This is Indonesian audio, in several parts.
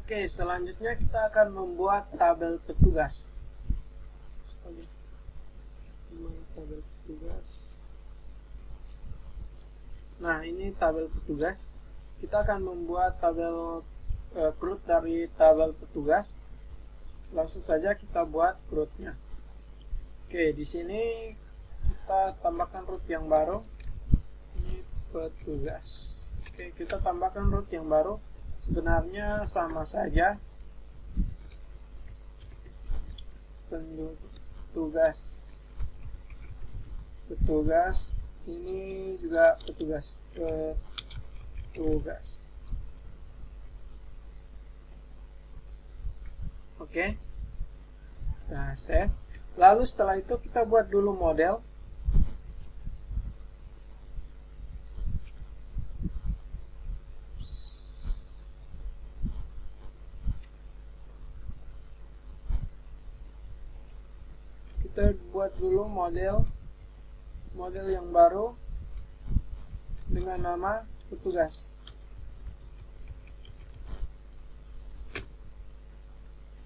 Oke, selanjutnya kita akan membuat tabel petugas. Tabel petugas. Nah, ini tabel petugas. Kita akan membuat tabel CRUD dari tabel petugas. Langsung saja kita buat CRUD-nya. Oke, di sini kita tambahkan root yang baru. Ini petugas. Oke, kita tambahkan root yang baru. Sebenarnya sama saja. Petugas. Petugas. Ini juga petugas. Petugas. Oke. Nah, save. Lalu setelah itu kita buat dulu model. Kita buat dulu model yang baru dengan nama petugas.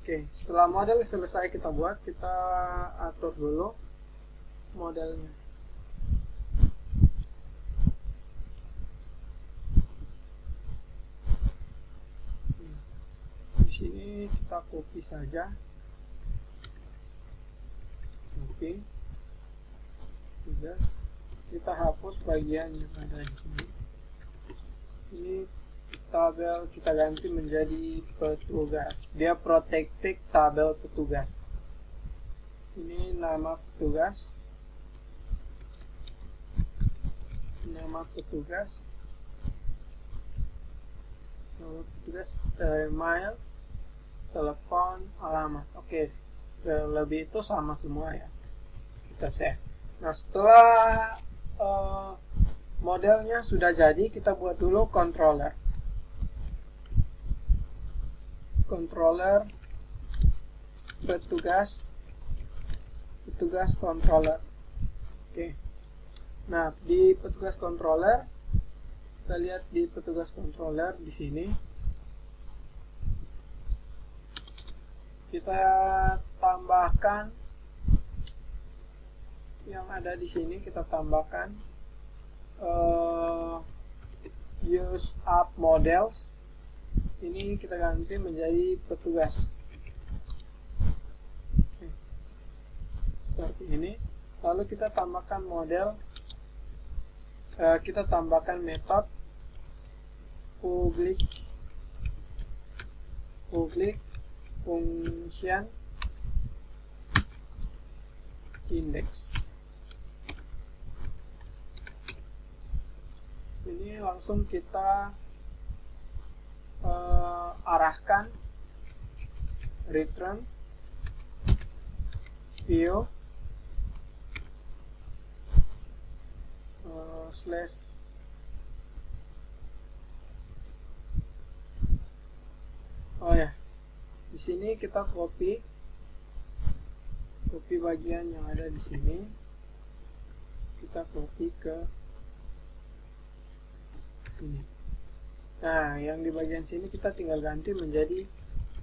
Oke, setelah model selesai kita buat, kita atur dulu modelnya. Di sini kita copy saja. Oke. Tugas. Kita hapus bagian yang ada di sini. Ini tabel kita ganti menjadi petugas. Dia protected tabel petugas. Ini nama petugas. Nama petugas. Nama petugas, email, telepon, alamat. Oke, selebih itu sama semua ya. Kita save. Nah, setelah modelnya sudah jadi, kita buat dulu controller. Controller petugas controller. Oke. Nah, di petugas controller kita lihat di petugas controller di sini kita tambahkan yang ada di sini, kita tambahkan use up models. Ini kita ganti menjadi petugas. Oke. Seperti ini. Lalu kita tambahkan model, kita tambahkan metode public function index. Ini langsung kita arahkan return view slash di sini kita copy bagian yang ada di sini, kita copy ke sini. Nah, yang di bagian sini kita tinggal ganti menjadi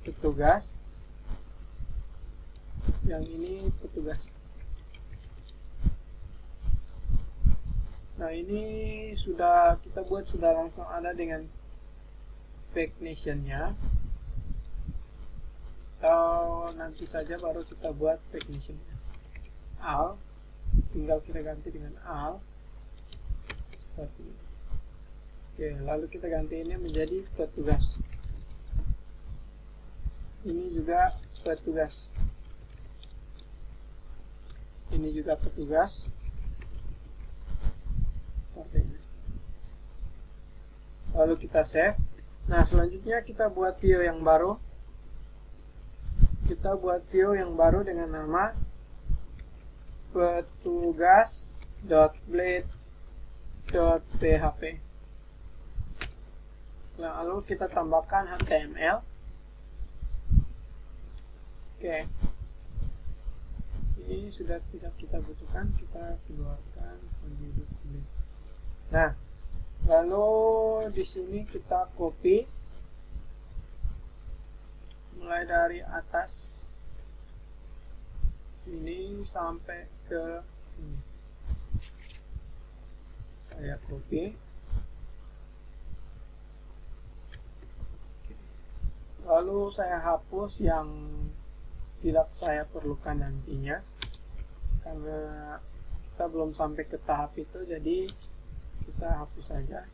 petugas. Yang ini petugas. Nah, ini sudah kita buat, sudah langsung ada dengan pagination-nya. Atau nanti saja baru kita buat pagination-nya. Al, tinggal kita ganti dengan al. Seperti ini. Oke, lalu kita ganti ini menjadi petugas. Ini juga petugas. Ini juga petugas. Seperti ini. Lalu kita save. Nah, selanjutnya kita buat view yang baru. Kita buat view yang baru dengan nama petugas.blade.php. Lalu kita tambahkan HTML. Oke. Ini sudah tidak kita butuhkan, kita keluarkan. Nah, lalu di sini kita copy mulai dari atas sini sampai ke sini. Saya copy. Lalu saya hapus yang tidak saya perlukan nantinya, karena kita belum sampai ke tahap itu, jadi kita hapus saja.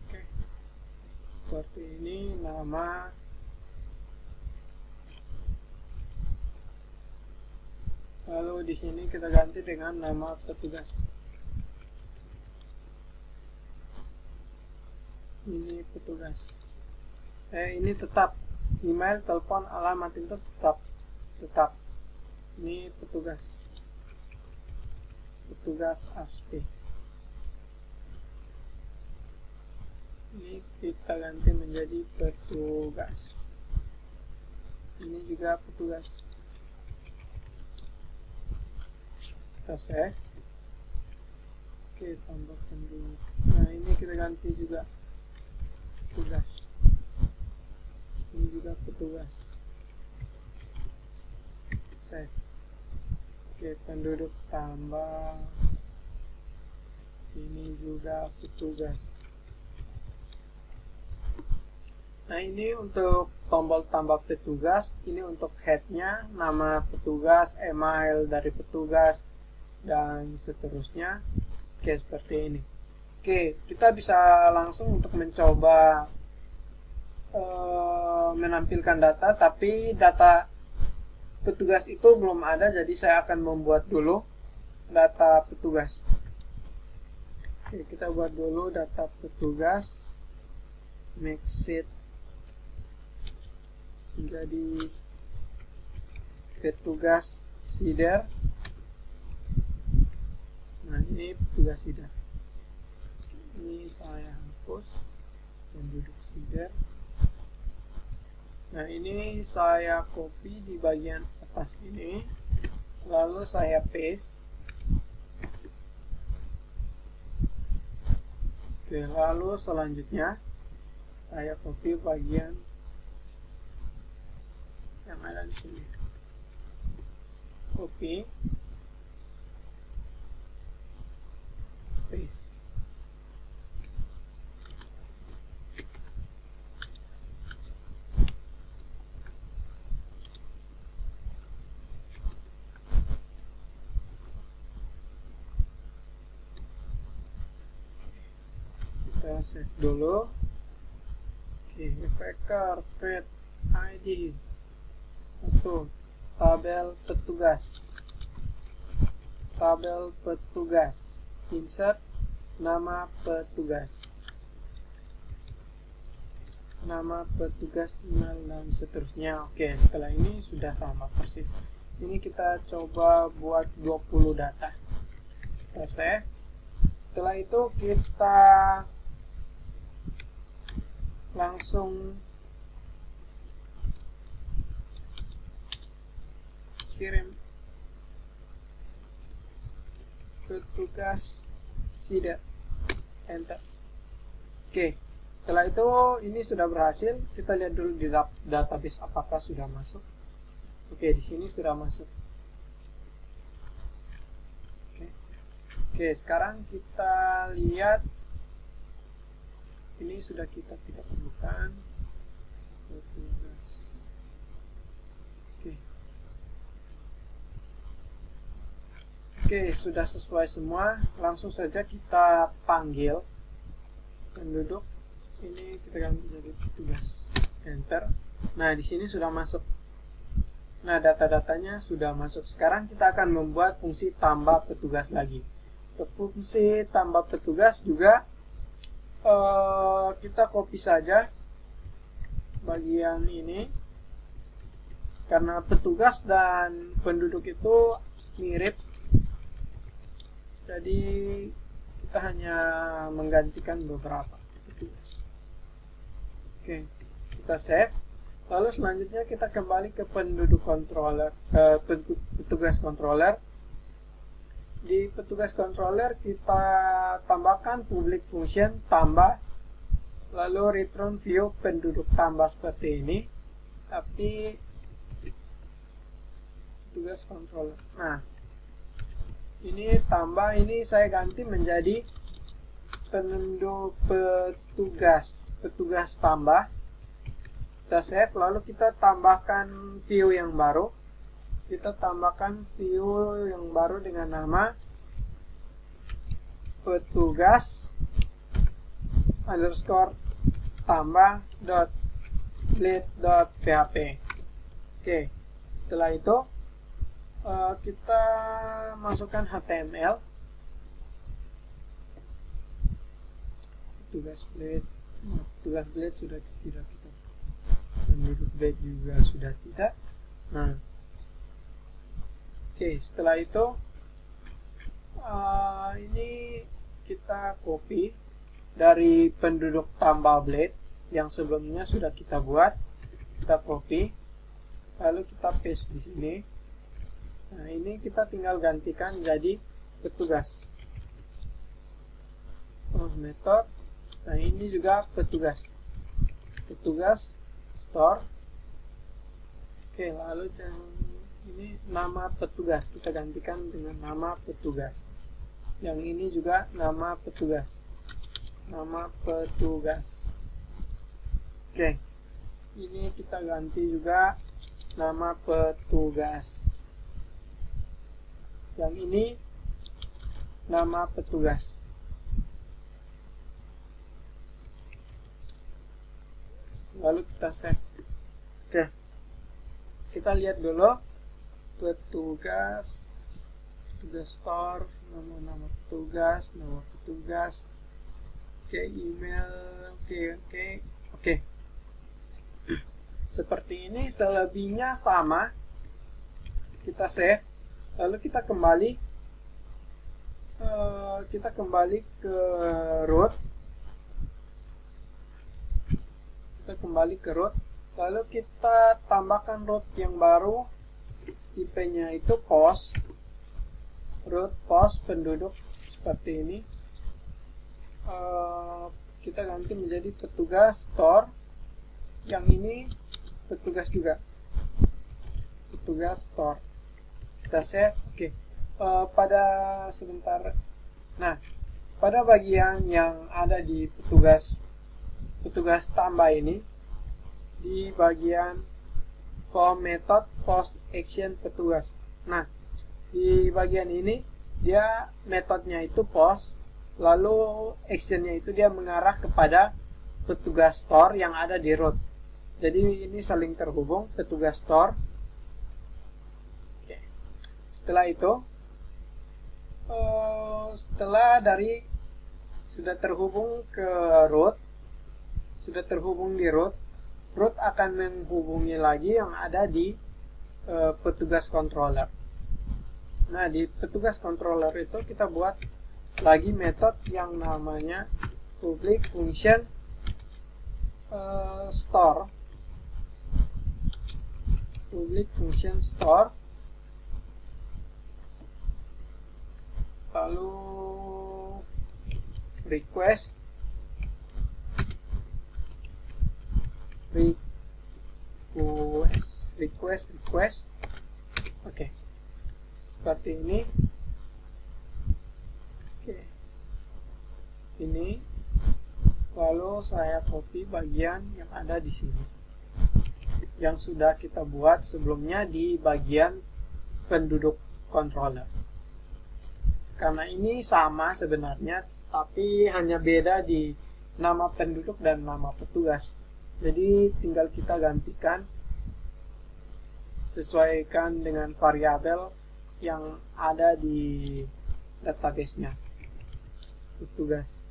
Oke. Seperti ini nama. Lalu di sini kita ganti dengan nama petugas. Ini petugas. Ini tetap email, telepon, alamat itu tetap. Ini petugas ASP. Ini kita ganti menjadi petugas. Ini juga petugas. Kita save. Oke, tambahkan dulu. Nah, ini kita ganti juga petugas. Ini juga petugas. Save. Oke, penduduk tambah. Ini juga petugas. Nah, ini untuk tombol tambah petugas. Ini untuk headnya, nama petugas, email dari petugas, dan seterusnya. Oke, seperti ini. Oke, kita bisa langsung untuk mencoba menampilkan data, tapi data petugas itu belum ada, jadi saya akan membuat dulu data petugas. Oke, kita buat dulu data petugas, make it menjadi petugas sider. Nah, ini petugas sider. Ini saya hapus penduduk sider. Nah, ini saya copy di bagian atas ini, lalu saya paste. Oke, lalu selanjutnya saya copy bagian yang ada di sini. Copy, paste. Kita save dulu. Oke, vector create ID. Satu, tabel petugas. Tabel petugas. Insert nama petugas. Nama petugas, email, dan seterusnya. Oke, setelah ini sudah sama persis. Ini kita coba buat 20 data. Kita save. Setelah itu kita langsung kirim petugas sider, enter. Oke, setelah itu ini sudah berhasil. Kita lihat dulu di database apakah sudah masuk. Oke, di sini sudah masuk. Oke, sekarang kita lihat. Ini sudah kita tidak perlukan. Oke, sudah sesuai semua. Langsung saja kita panggil penduduk. Ini kita ganti jadi petugas. Enter. Nah, di sini sudah masuk. Nah, data-datanya sudah masuk. Sekarang kita akan membuat fungsi tambah petugas lagi. Untuk fungsi tambah petugas juga kita copy saja bagian ini, karena petugas dan penduduk itu mirip, jadi kita hanya menggantikan beberapa petugas. Oke, kita save. Lalu selanjutnya kita kembali ke penduduk controller, petugas controller. Di petugas controller kita tambahkan public function tambah lalu return view penduduk tambah seperti ini, tapi tugas controller. Nah, ini tambah, ini saya ganti menjadi petugas tambah. Kita save, lalu kita tambahkan view yang baru. Kita tambahkan view yang baru dengan nama petugas underscore tambah dot blade dot php. Oke, setelah itu kita masukkan HTML petugas blade sudah tidak, kita penduduk blade juga sudah tidak. Nah, oke, setelah itu ini kita copy dari penduduk tambah blade yang sebelumnya sudah kita buat, kita copy, lalu kita paste di sini. Nah, ini kita tinggal gantikan jadi petugas. Method. Nah, ini juga petugas store. Oke, lalu ini nama petugas kita gantikan dengan nama petugas. Yang ini juga nama petugas. Oke, ini kita ganti juga nama petugas. Yang ini nama petugas. Lalu kita save. Oke, kita lihat dulu petugas store, nama petugas. Oke, email. Oke. Seperti ini, selebihnya sama. Kita save, lalu kita kembali ke root. Lalu kita tambahkan root yang baru, IP-nya itu post, root post penduduk seperti ini. Kita ganti menjadi petugas store. Yang ini petugas juga, petugas store. Kita save. Oke. Nah, pada bagian yang ada di petugas tambah ini, di bagian form method post action petugas. Nah, di bagian ini dia metodenya itu post, lalu actionnya itu dia mengarah kepada petugas store yang ada di root. Jadi ini saling terhubung, petugas store. Oke. Setelah itu, sudah terhubung ke root, sudah terhubung di root akan menghubungi lagi yang ada di petugas controller. Nah, di petugas controller itu kita buat lagi metode yang namanya public function store. Lalu request oke, seperti ini. Oke, ini lalu saya copy bagian yang ada di sini yang sudah kita buat sebelumnya di bagian penduduk controller. Karena ini sama sebenarnya, tapi hanya beda di nama penduduk dan nama petugas. Jadi tinggal kita gantikan, sesuaikan dengan variabel yang ada di database-nya. Petugas.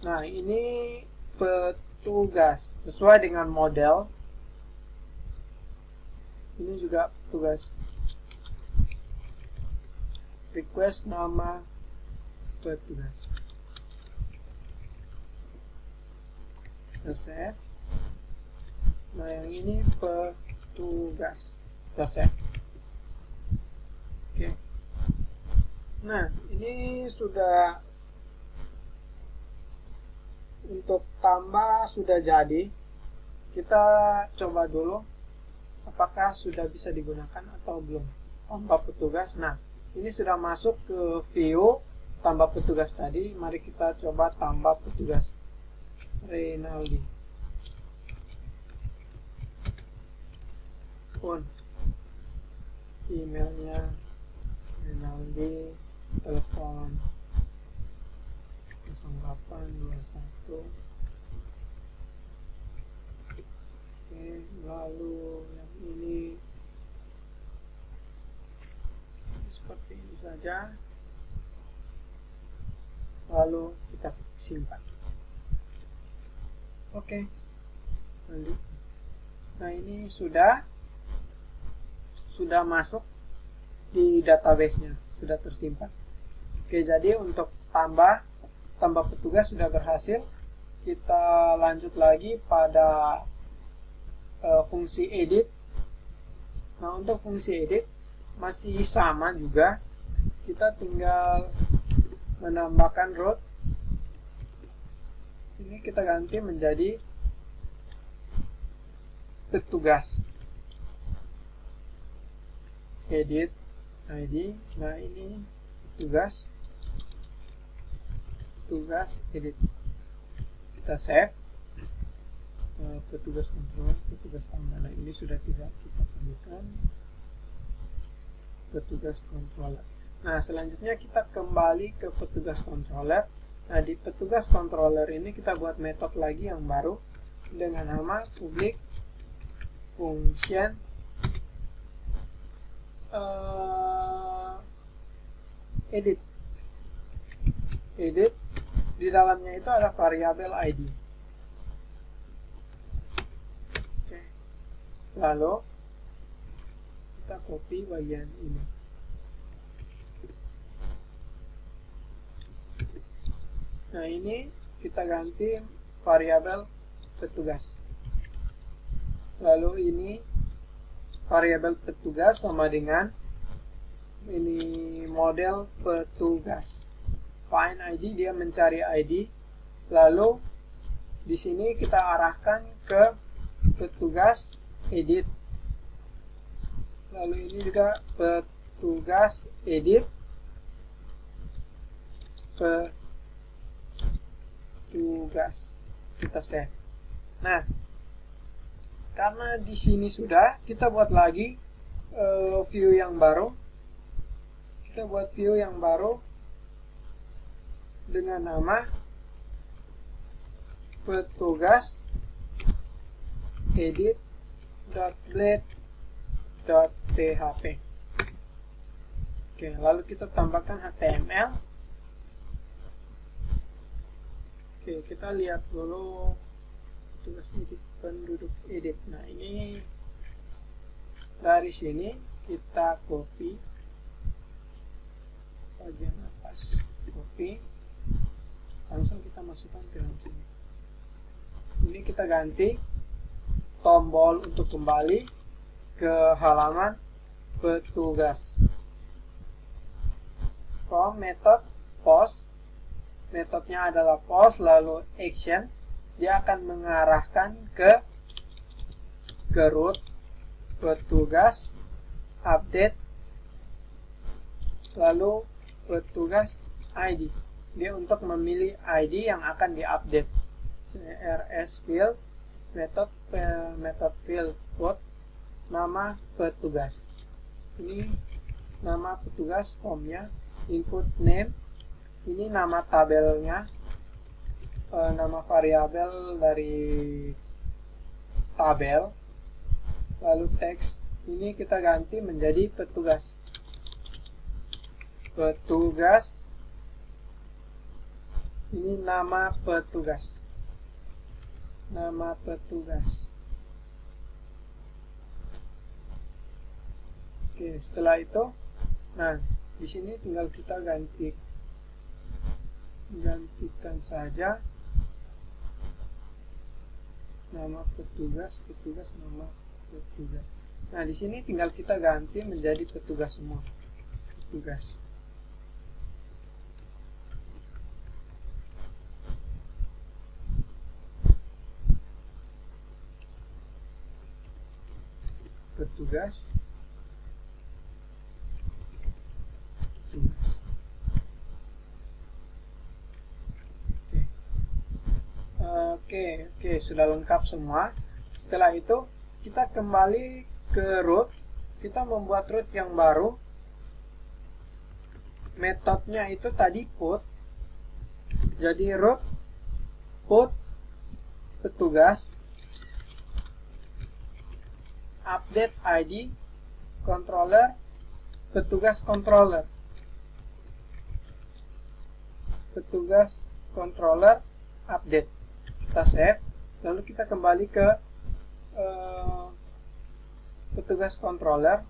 Nah, ini petugas sesuai dengan model. Ini juga petugas. Request nama petugas. Save. Nah, yang ini petugas. Save. Oke. Nah, ini sudah untuk tambah sudah jadi. Kita coba dulu apakah sudah bisa digunakan atau belum. Tambah petugas. Nah, ini sudah masuk ke view tambah petugas tadi. Mari kita coba tambah petugas. Reynaldi. Pun emailnya Reynaldi, telepon 0821. Oke, lalu yang ini seperti ini saja, lalu kita simpan. Oke, lanjut. Nah, ini sudah masuk di database-nya, sudah tersimpan. Oke, jadi untuk tambah petugas sudah berhasil. Kita lanjut lagi pada fungsi edit. Nah, untuk fungsi edit masih sama juga. Kita tinggal menambahkan root. Ini kita ganti menjadi petugas. Edit ID. Nah, ini petugas edit. Kita save. Petugas kontrol, petugas tambah. Nah, ini sudah tidak kita perlukan. Petugas controller. Nah, selanjutnya kita kembali ke petugas controller. Nah, di petugas controller ini kita buat metode lagi yang baru dengan nama public function edit. Di dalamnya itu ada variabel ID. Oke. Lalu kita copy bagian ini. Nah, ini kita ganti variabel petugas. Lalu ini variabel petugas sama dengan ini model petugas. Find ID, dia mencari ID. Lalu di sini kita arahkan ke petugas edit. Lalu ini juga petugas edit. Petugas. Kita save. Nah, karena di sini sudah, kita buat lagi view yang baru. Kita buat view yang baru dengan nama petugas edit.blade.php. Oke, lalu kita tambahkan HTML. Oke, kita lihat dulu petugas edit, penduduk edit. Nah, ini dari sini kita copy bagian atas, copy, langsung kita masukkan ke dalam sini. Ini kita ganti tombol untuk kembali ke halaman petugas. From method post, metodenya adalah post, lalu action, dia akan mengarahkan ke root petugas update, lalu petugas ID. Dia untuk memilih ID yang akan diupdate. CRS field, method field put nama petugas. Ini nama petugas formnya. Input name, ini nama tabelnya, nama variabel dari tabel. Lalu teks, ini kita ganti menjadi petugas. Petugas, ini nama petugas. Nama petugas. Oke, setelah itu, nah, di sini tinggal kita gantikan saja nama petugas, nama petugas. Nah, di sini tinggal kita ganti menjadi petugas semua. Petugas. petugas. Oke, sudah lengkap semua. Setelah itu kita kembali ke root, kita membuat root yang baru. Metodenya itu tadi put, jadi root put petugas update ID controller petugas controller update. Kita save, lalu kita kembali ke petugas controller.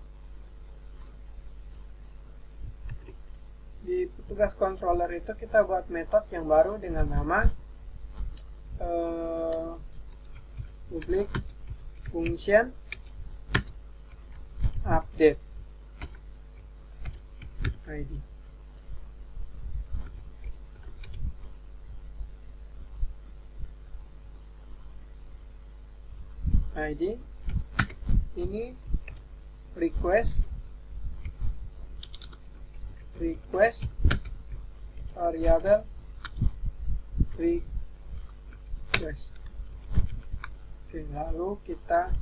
Di petugas controller itu kita buat metode yang baru dengan nama public function update ID. Ini request variable request. Oke, lalu kita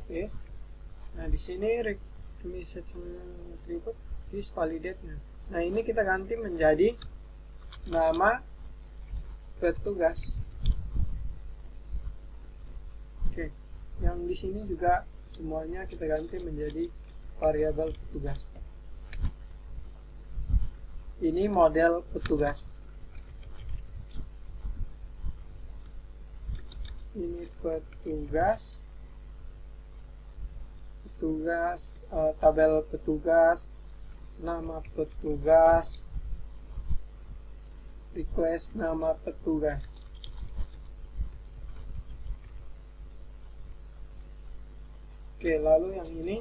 paste. Nah, di sini message attribute is validate. Nah, ini kita ganti menjadi nama petugas. Oke, yang di sini juga semuanya kita ganti menjadi variabel petugas. Ini model petugas. Ini petugas, tabel petugas, nama petugas, request nama petugas. Oke, lalu yang ini.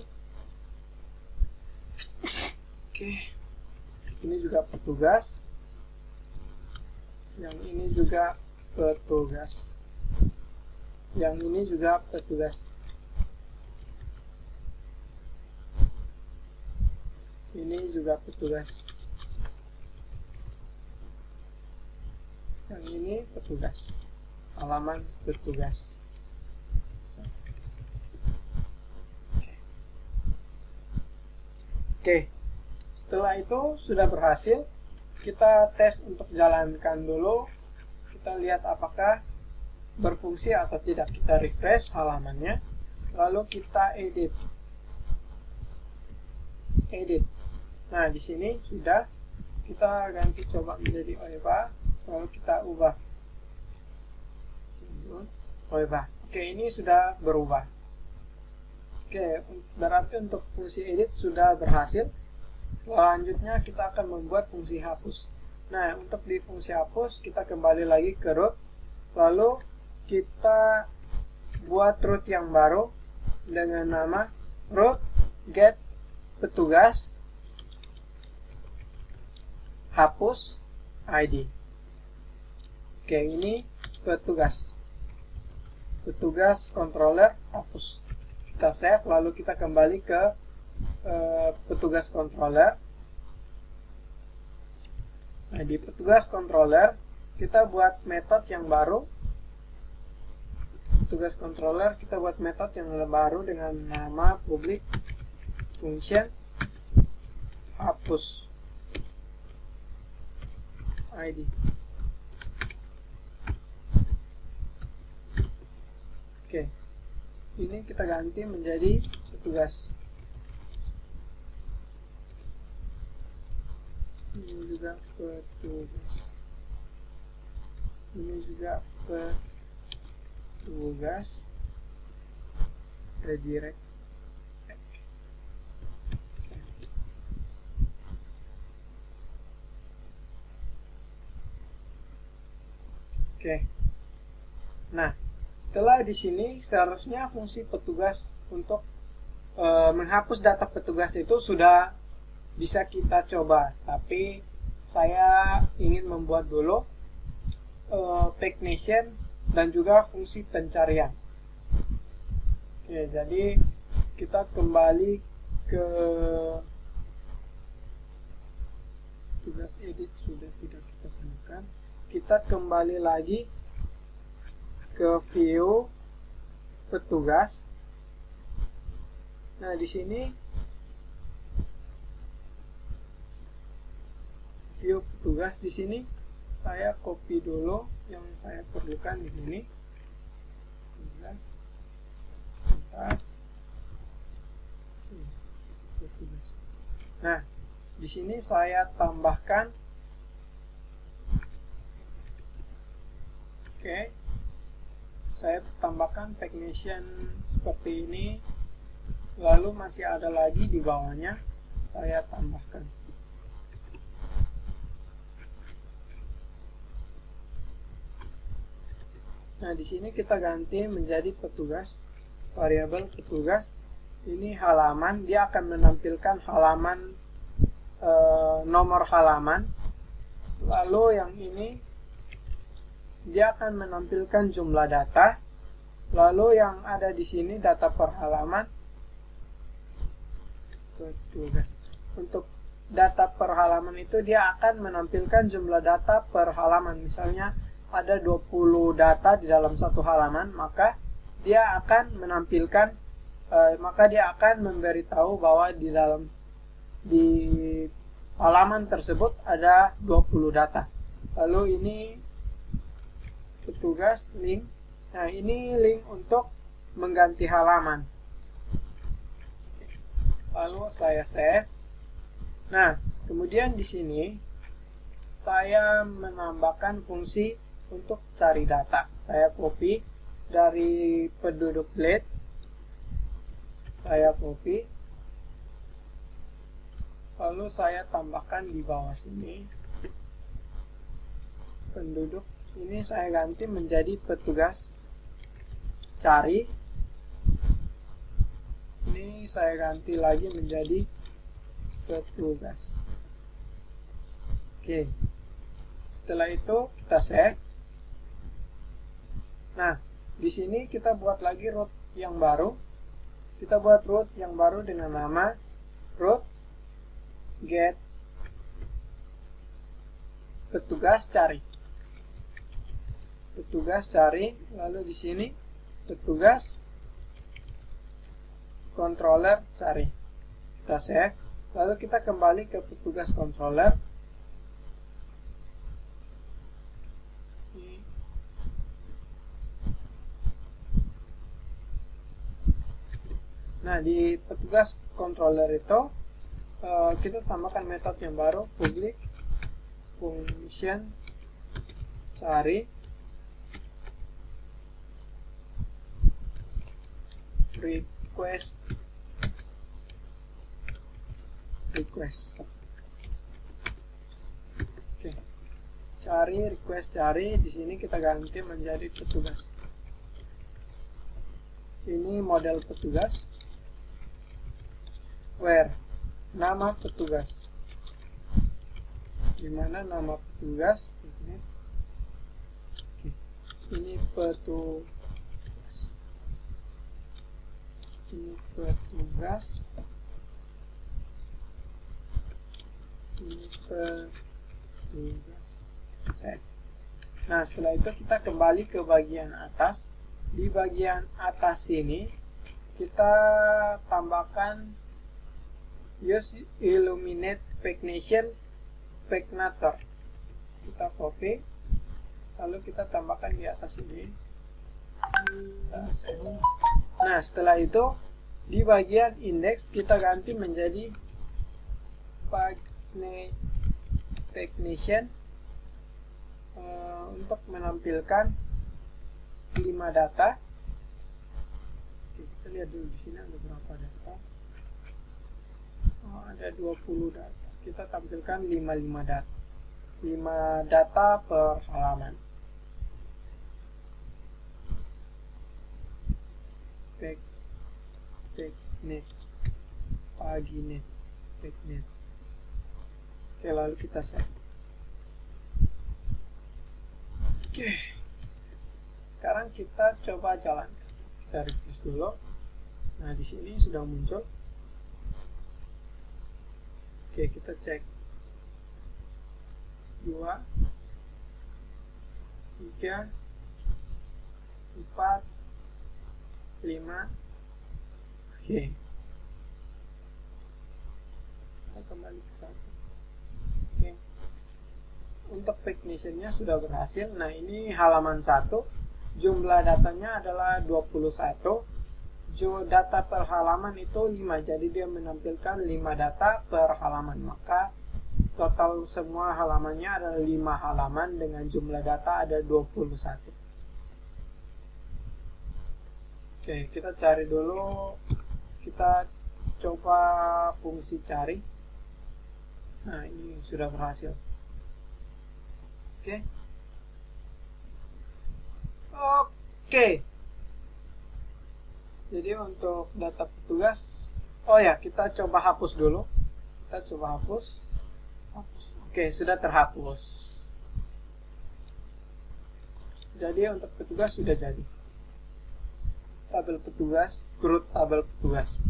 Oke, ini juga petugas. Yang ini juga petugas. Yang ini juga petugas. Ini juga petugas. Yang ini petugas. Halaman petugas. Oke, setelah itu sudah berhasil. Kita tes untuk jalankan dulu. Kita lihat apakah berfungsi atau tidak. Kita refresh halamannya, lalu kita edit. Nah, di sini sudah. Kita ganti coba menjadi OEVA, lalu kita ubah OEVA. Oke, ini sudah berubah. Oke, berarti untuk fungsi edit sudah berhasil. Selanjutnya kita akan membuat fungsi hapus. Nah, untuk di fungsi hapus kita kembali lagi ke root, lalu kita buat root yang baru dengan nama root get petugas hapus ID. Oke, ini petugas controller hapus. Kita save, lalu kita kembali ke petugas controller. Nah, di petugas controller kita buat metode yang baru. Petugas controller kita buat metode yang baru dengan nama public function hapus ID. Oke, ini kita ganti menjadi petugas. Ini juga petugas. Ini juga petugas. Redirect. Oke. Nah, setelah di sini seharusnya fungsi petugas untuk menghapus data petugas itu sudah bisa kita coba, tapi saya ingin membuat dulu pagination dan juga fungsi pencarian. Oke, jadi kita kembali ke tugas edit, sudah tidak kita gunakan. Kita kembali lagi ke view petugas. Nah, di sini view petugas, di sini saya copy dulu yang saya perlukan di sini. Petugas. Bentar. Petugas. Nah, di sini saya tambahkan, saya tambahkan technician seperti ini. Lalu masih ada lagi di bawahnya, saya tambahkan. Nah, di sini kita ganti menjadi petugas, variabel petugas. Ini halaman, dia akan menampilkan halaman, nomor halaman. Lalu yang ini dia akan menampilkan jumlah data. Lalu yang ada di sini data per halaman. Petugas. Untuk data per halaman itu dia akan menampilkan jumlah data per halaman. Misalnya ada 20 data di dalam satu halaman, maka dia akan menampilkan, dia akan memberitahu bahwa di halaman tersebut ada 20 data. Lalu ini petugas link. Nah, ini link untuk mengganti halaman. Lalu saya save. Nah, kemudian di sini saya menambahkan fungsi untuk cari data. Saya copy dari penduduk blade. Saya copy. Lalu saya tambahkan di bawah sini. Penduduk ini saya ganti menjadi petugas cari. Ini saya ganti lagi menjadi petugas. Oke. Setelah itu kita save. Nah, di sini kita buat lagi root yang baru. Kita buat root yang baru dengan nama root get petugas cari. Petugas cari, lalu di sini petugas controller cari. Kita save. Lalu kita kembali ke petugas controller. Nah, di petugas controller itu kita tambahkan metode yang baru, public function cari request. Oke. Cari request cari, di sini kita ganti menjadi petugas. Ini model petugas. Where nama petugas, dimana nama petugas. Oke. Ini petugas, ini petugas, ini petugas. Save. Nah, setelah itu kita kembali ke bagian atas. Di bagian atas ini kita tambahkan use illuminate technician paginator. Kita copy, lalu kita tambahkan di atas ini. Nah, setelah itu di bagian index kita ganti menjadi technician untuk menampilkan 5 data. Oke, kita lihat dulu di sini ada berapa data. Ada 20 data. Kita tampilkan 5 data. 5 data per halaman. Pagnet, paginet, pagnet. Oke, lalu kita save. Oke. Sekarang kita coba jalankan. Kita refresh dulu. Nah, di sini sudah muncul. Oke, kita cek 2, 3, 4, 5. Oke, kita kembali ke 1. Oke, untuk technician-nya sudah berhasil. Nah, ini halaman 1. Jumlah datanya adalah 21. Data per halaman itu 5. Jadi dia menampilkan 5 data per halaman. Maka total semua halamannya adalah 5 halaman dengan jumlah data ada 21. Oke, kita cari dulu. Kita coba fungsi cari. Nah, ini sudah berhasil. Oke. Oke. Jadi untuk data petugas, oh ya, kita coba hapus dulu. Kita coba hapus. Oke, sudah terhapus. Jadi untuk petugas sudah jadi. Tabel petugas, CRUD tabel petugas.